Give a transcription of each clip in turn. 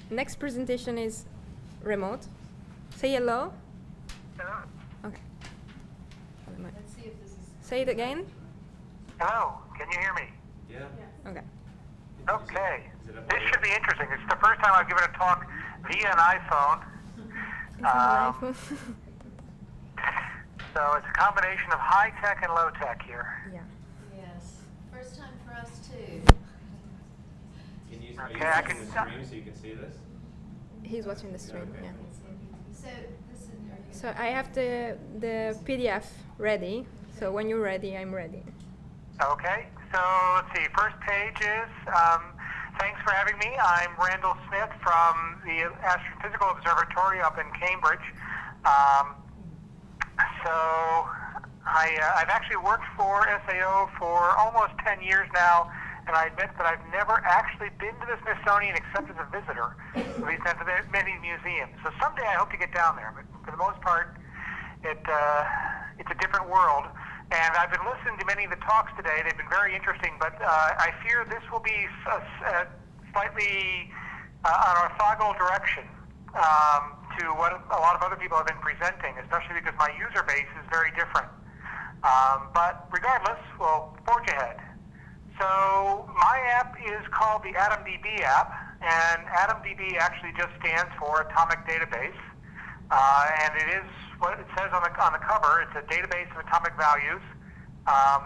Next presentation is remote. Say hello. Hello. Okay. Let's see if this is... Say it again. Hello. Can you hear me? Yeah. Okay. Okay. This should be interesting. It's the first time I've given a talk via an iPhone. It's on the iPhone. So it's a combination of high tech and low tech here. Yeah. Yes. First time for us too. Can you, Okay, are I you can watching the stream so you can see this? He's watching the stream. Okay. Yeah. So this is... Are you So I have the PDF ready. So when you're ready, I'm ready. Okay. So let's see. First page is, thanks for having me. I'm Randall Smith from the Astrophysical Observatory up in Cambridge. I've actually worked for SAO for almost 10 years now, and I admit that I've never actually been to the Smithsonian except as a visitor, at least at the many museums. So someday I hope to get down there, but for the most part, it's a different world. And I've been listening to many of the talks today. They've been very interesting, but I fear this will be slightly an orthogonal direction to what a lot of other people have been presenting, especially because my user base is very different. But regardless, we'll forge ahead. So my app is called the AtomDB app, and AtomDB actually just stands for Atomic Database. And it is what it says on the cover. It's a database of atomic values,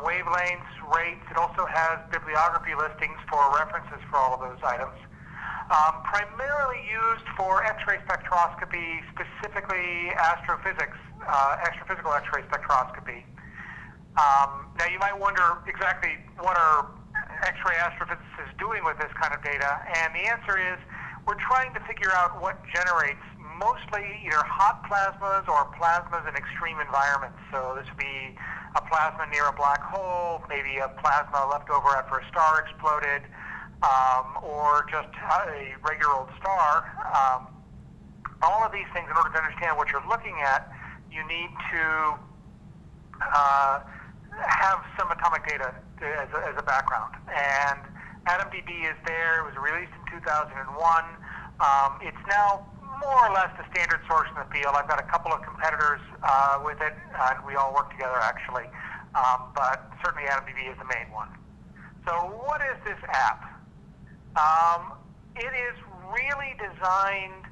wavelengths, rates. It also has bibliography listings for references for all of those items. Primarily used for X-ray spectroscopy, specifically astrophysics, astrophysical X-ray spectroscopy. Now you might wonder exactly what are X-ray astrophysicists doing with this kind of data, and the answer is we're trying to figure out what generates mostly either hot plasmas or plasmas in extreme environments. So this would be a plasma near a black hole, maybe a plasma left over after a star exploded, or just a regular old star. All of these things, in order to understand what you're looking at, you need to have some atomic data as a background. And AtomDB is there. It was released in 2001. It's now more or less the standard source in the field. I've got a couple of competitors with it, and we all work together actually. But certainly AtomDB is the main one. So what is this app? It is really designed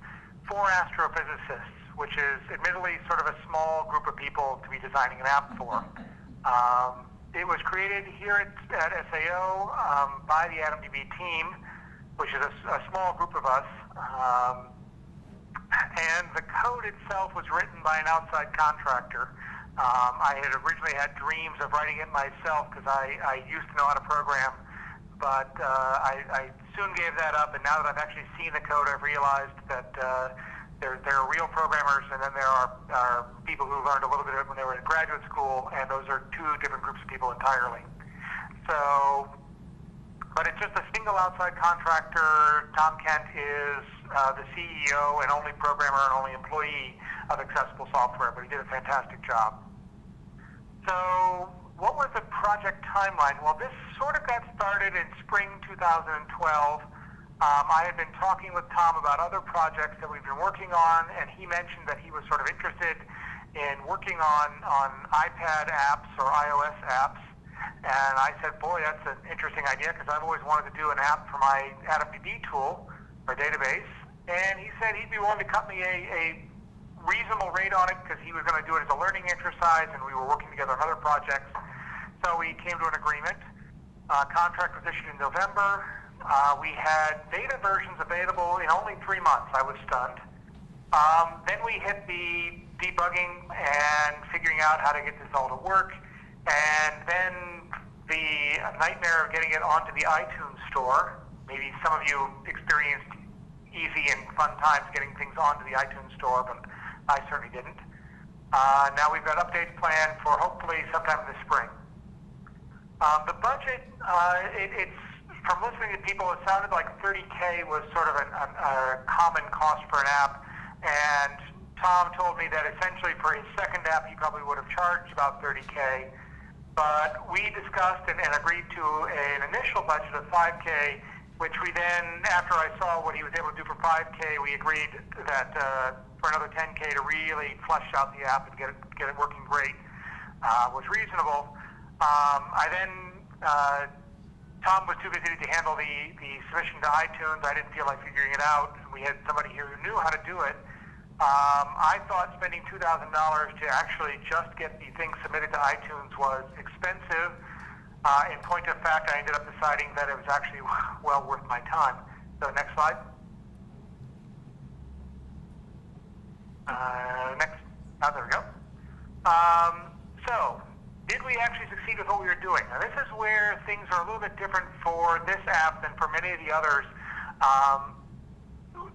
for astrophysicists, which is admittedly sort of a small group of people to be designing an app for. It was created here at SAO by the AtomDB team, which is a small group of us. And the code itself was written by an outside contractor. I had originally had dreams of writing it myself because I used to know how to program, but I soon gave that up, and now that I've actually seen the code, I've realized that there are real programmers, and then there are people who learned a little bit of it when they were in graduate school, and those are two different groups of people entirely. So, but it's just a single outside contractor. Tom Kent is the CEO and only programmer and only employee of Accessible Software, but he did a fantastic job. So what was the project timeline? Well, this sort of got started in spring 2012. I had been talking with Tom about other projects that we've been working on, and he mentioned that he was sort of interested in working on iPad apps or iOS apps. And I said, boy, that's an interesting idea, because I've always wanted to do an app for my AtomDB tool or database. And he said he'd be willing to cut me a reasonable rate on it, because he was going to do it as a learning exercise, and we were working together on other projects. So we came to an agreement. Contract was issued in November. We had beta versions available in only 3 months. I was stunned. Then we hit the debugging and figuring out how to get this all to work. And then the nightmare of getting it onto the iTunes store. Maybe some of you experienced easy and fun times getting things onto the iTunes store, but I certainly didn't. Now we've got updates planned for hopefully sometime in the spring. The budget, it's from listening to people, it sounded like $30K was sort of a common cost for an app, and Tom told me that essentially for his second app he probably would have charged about $30K, but we discussed and agreed to an initial budget of $5K which we then, after I saw what he was able to do for 5K, we agreed that for another 10K to really flesh out the app and get it working great was reasonable. I then, Tom was too busy to handle the submission to iTunes. I didn't feel like figuring it out. We had somebody here who knew how to do it. I thought spending $2,000 to actually just get the thing submitted to iTunes was expensive. In point of fact, I ended up deciding that it was actually well worth my time. So next slide. Next. Oh, there we go. So, did we actually succeed with what we were doing? Now, this is where things are a little bit different for this app than for many of the others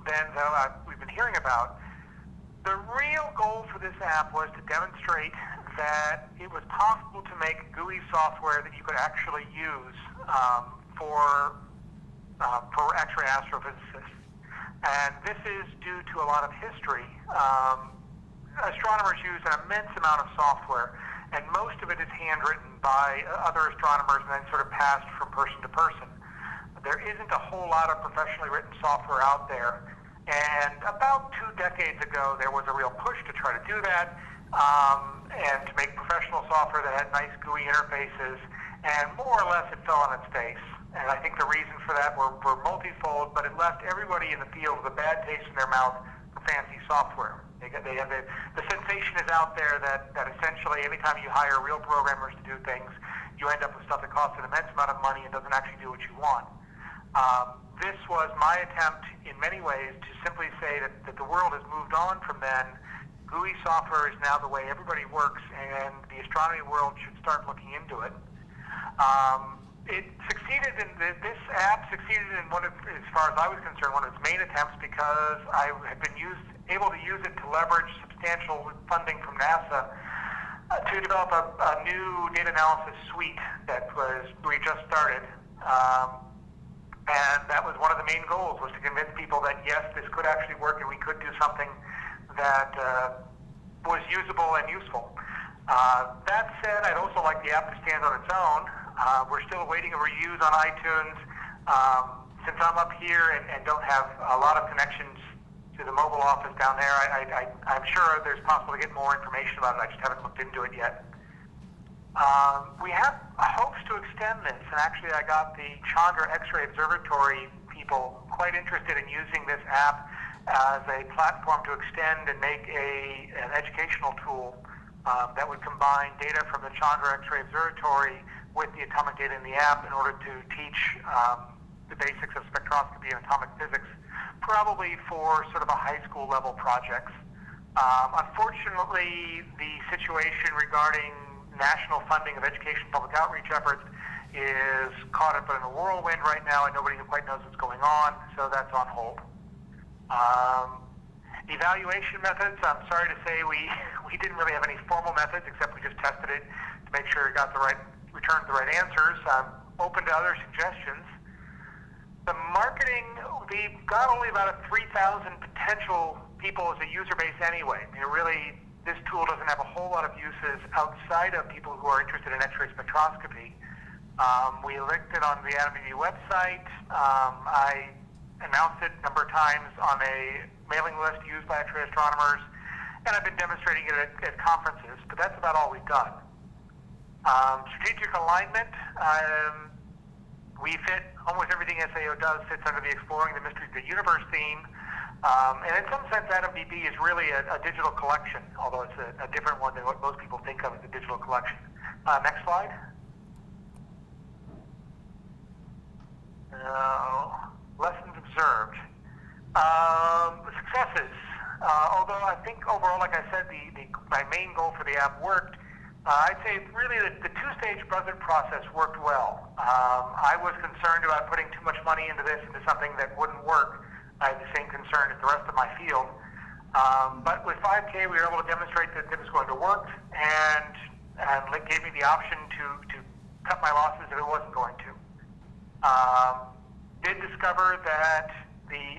that we've been hearing about. The real goal for this app was to demonstrate that it was possible to make GUI software that you could actually use for X-ray astrophysicists. And this is due to a lot of history. Astronomers use an immense amount of software, and most of it is handwritten by other astronomers and then sort of passed from person to person. There isn't a whole lot of professionally written software out there. And about 2 decades ago, there was a real push to try to do that and to make professional software that had nice GUI interfaces, and more or less it fell on its face. And I think the reasons for that were multifold, but it left everybody in the field with a bad taste in their mouth for fancy software. They have the sensation is out there that essentially anytime you hire real programmers to do things, you end up with stuff that costs an immense amount of money and doesn't actually do what you want. This was my attempt in many ways to simply say that the world has moved on from then. GUI software is now the way everybody works, and the astronomy world should start looking into it. It succeeded in this app succeeded in as far as I was concerned, one of its main attempts, because I had been able to use it to leverage substantial funding from NASA to develop a new data analysis suite that we just started. And that was one of the main goals, was to convince people that yes, this could actually work and we could do something that was usable and useful. That said, I'd also like the app to stand on its own. We're still awaiting a reviews on iTunes. Since I'm up here and don't have a lot of connections to the mobile office down there, I'm sure there's possible to get more information about it. I just haven't looked into it yet. We have hopes to extend this, and actually I got the Chandra X-ray Observatory people quite interested in using this app as a platform to extend and make an educational tool that would combine data from the Chandra X-ray Observatory with the atomic data in the app in order to teach the basics of spectroscopy and atomic physics, probably for sort of a high school level projects. Unfortunately, the situation regarding national funding of education public outreach efforts is caught up in a whirlwind right now, and nobody quite knows what's going on, so that's on hold. Evaluation methods, I'm sorry to say we didn't really have any formal methods, except we just tested it to make sure it returned the right answers. I'm open to other suggestions. The marketing, we've got only about 3,000 potential people as a user base anyway. I mean, really, this tool doesn't have a whole lot of uses outside of people who are interested in X-ray spectroscopy. We linked it on the AtomDB website. I announced it a number of times on a mailing list used by X-ray astronomers, and I've been demonstrating it at conferences, but that's about all we've done. Strategic alignment, we fit almost everything SAO does fits under the Exploring the Mysteries of the Universe theme. And in some sense, AtomDB is really a digital collection, although it's a different one than what most people think of as a digital collection. Next slide. Lessons observed. Successes. Although I think overall, like I said, my main goal for the app worked. I'd say really the two-stage buzzer process worked well. I was concerned about putting too much money into something that wouldn't work. I had the same concern as the rest of my field. But with 5K, we were able to demonstrate that it was going to work, and it gave me the option to cut my losses if it wasn't going to. Did discover that the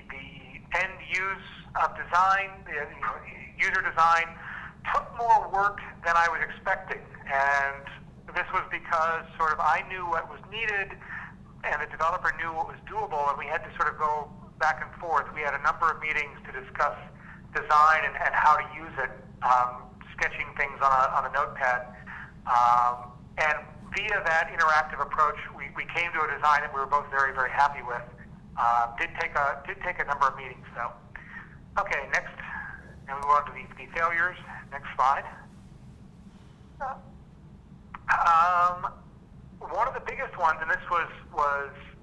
end use of design, user design, took more work than I was expecting, and this was because sort of I knew what was needed, and the developer knew what was doable, and we had to sort of go back and forth. We had a number of meetings to discuss design and how to use it, sketching things on a notepad. And via that interactive approach, we came to a design that we were both very, very happy with. Did take a number of meetings, though. Okay, next, and we move on to the failures. Next slide. One of the biggest ones, and this was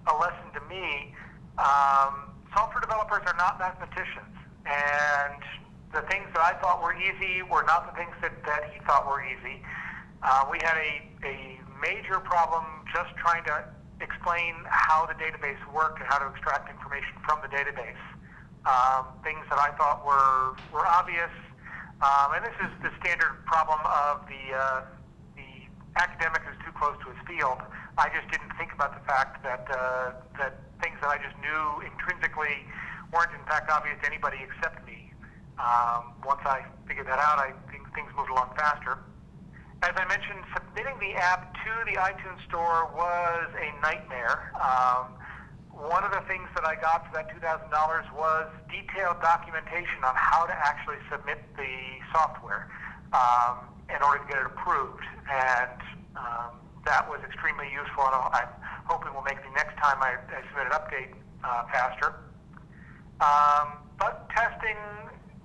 a lesson to me, software developers are not mathematicians, and the things that I thought were easy were not the things that he thought were easy. We had a major problem just trying to explain how the database worked and how to extract information from the database. Things that I thought were obvious, and this is the standard problem of the academic who's too close to his field. I just didn't think about the fact that things that I just knew intrinsically weren't in fact obvious to anybody except me. Once I figured that out, I think things moved along faster. As I mentioned, submitting the app to the iTunes Store was a nightmare. One of the things that I got for that $2,000 was detailed documentation on how to actually submit the software in order to get it approved. And that was extremely useful, and I'm hoping will make the next time I submit an update faster. But testing,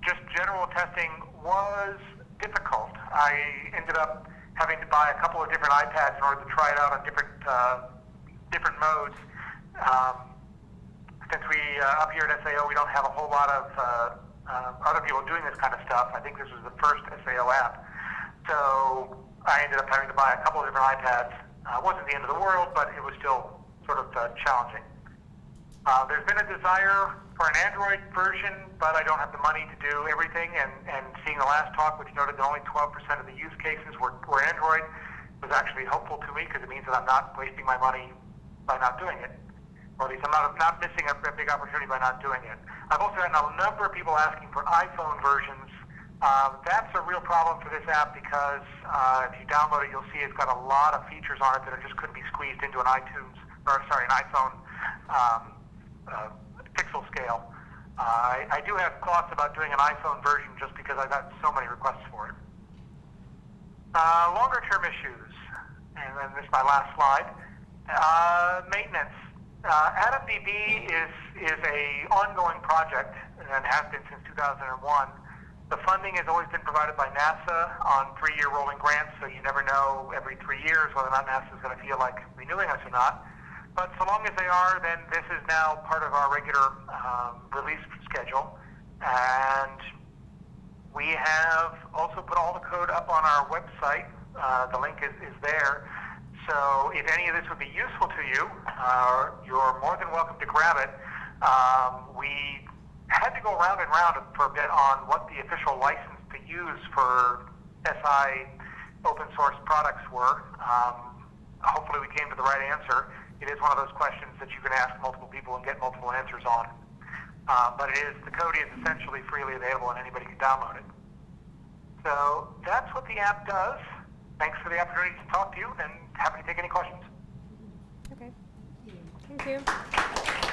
just general testing, was difficult. I ended up having to buy a couple of different iPads in order to try it out on different modes. Since we up here at SAO, we don't have a whole lot of other people doing this kind of stuff. I think this was the first SAO app. So I ended up having to buy a couple of different iPads. It wasn't the end of the world, but it was still sort of challenging. There's been a desire for an Android version, but I don't have the money to do everything. And seeing the last talk, which noted that only 12% of the use cases were Android, was actually helpful to me because it means that I'm not wasting my money by not doing it. Or at least I'm not missing a big opportunity by not doing it. I've also had a number of people asking for iPhone versions. That's a real problem for this app because if you download it, you'll see it's got a lot of features on it that just couldn't be squeezed into an iPhone pixel scale. I do have thoughts about doing an iPhone version just because I've got so many requests for it. Longer term issues, and then this is my last slide. Maintenance. AtomDB is a ongoing project and has been since 2001. The funding has always been provided by NASA on 3-year rolling grants, so you never know every 3 years whether or not NASA is going to feel like renewing us or not. But so long as they are, then this is now part of our regular release schedule. And we have also put all the code up on our website. The link is there. So if any of this would be useful to you, you're more than welcome to grab it. We had to go round and round for a bit on what the official license to use for SI open source products were. Hopefully we came to the right answer. It is one of those questions that you can ask multiple people and get multiple answers on. But the code is essentially freely available and anybody can download it. So that's what the app does. Thanks for the opportunity to talk to you, and happy to take any questions. Okay. Thank you.